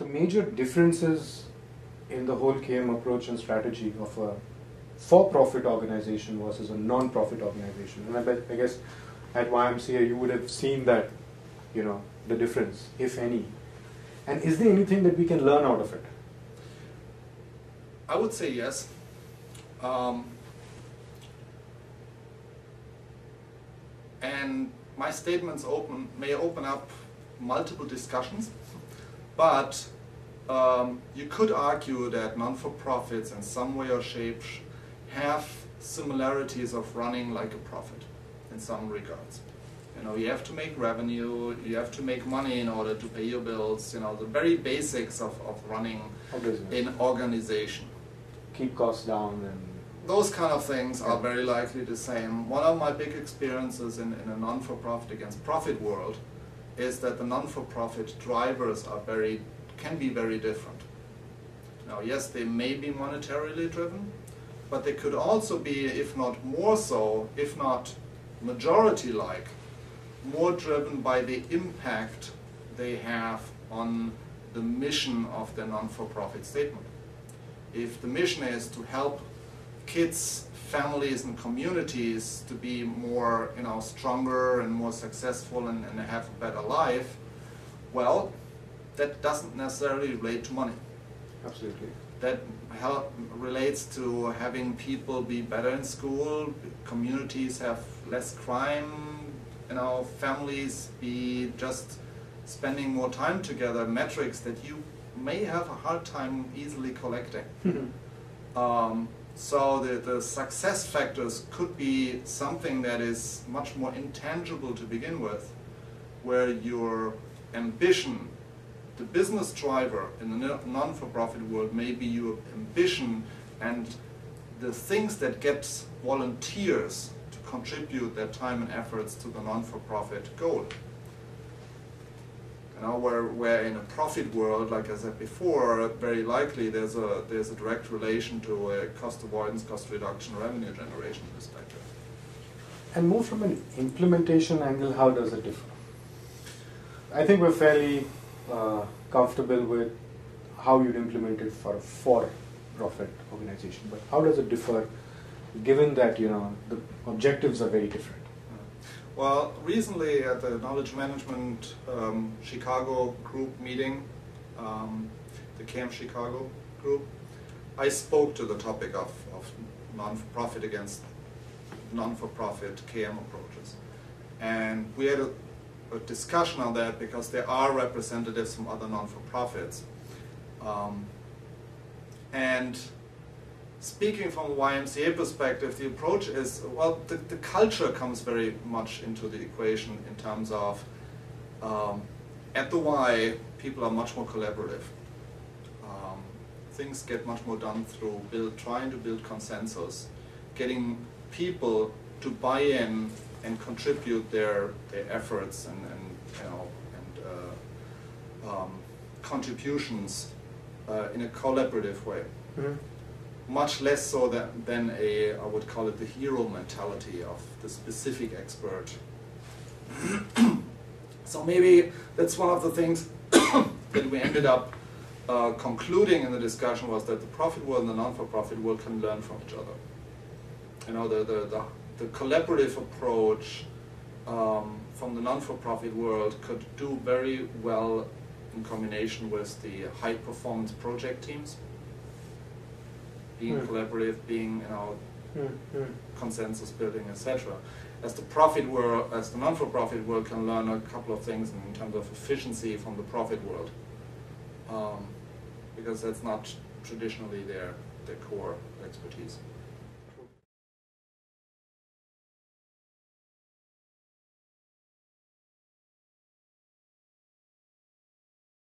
the major differences in the whole KM approach and strategy of a for-profit organization versus a non-profit organization? And I guess at YMCA you would have seen that, the difference, if any. And is there anything that we can learn out of it? I would say yes. And my statements may open up multiple discussions, but you could argue that non-for-profits in some way or shape have similarities of running like a profit in some regards. You have to make revenue, you have to make money in order to pay your bills, the very basics of running an organization. Keep costs down and... Those kind of things are very likely the same. One of my big experiences in a non-for-profit against profit world is that the non-for-profit drivers can be very different. Now, yes, they may be monetarily driven, but they could also be, if not more so, if not majority-like, more driven by the impact they have on the mission of the non-for-profit statement. If the mission is to help kids, families, and communities to be more, stronger and more successful and have a better life, well, that doesn't necessarily relate to money. Absolutely. That relates to having people be better in school, communities have less crime, families be just spending more time together, metrics that you may have a hard time easily collecting. So the success factors could be something that is much more intangible to begin with, where your ambition, the business driver in the non-for-profit world may be your ambition and the things that get volunteers to contribute their time and efforts to the non-for-profit goal. Where in a profit world, like I said before, very likely there's a direct relation to a cost avoidance, cost reduction, revenue generation perspective. And more from an implementation angle, how does it differ? I think we're fairly comfortable with how you'd implement it for a for-profit organization, but how does it differ given that the objectives are very different? Well, recently at the Knowledge Management Chicago group meeting, the CAM Chicago group, I spoke to the topic of non-for-profit against non-for-profit KM approaches. And we had a discussion on that because there are representatives from other non-for-profits. And speaking from a YMCA perspective, the approach is, well, the culture comes very much into the equation in terms of, at the Y, people are much more collaborative. Things get much more done through trying to build consensus, getting people to buy in and contribute their efforts and contributions in a collaborative way. Mm-hmm. Much less so than I would call it the hero mentality of the specific expert. So maybe that's one of the things that we ended up concluding in the discussion, was that the profit world and the non-for-profit world can learn from each other. The collaborative approach from the non-for-profit world could do very well in combination with the high-performance project teams. Being collaborative, being consensus building, etc. As the non-for-profit world can learn a couple of things in terms of efficiency from the profit world, because that's not traditionally their core expertise.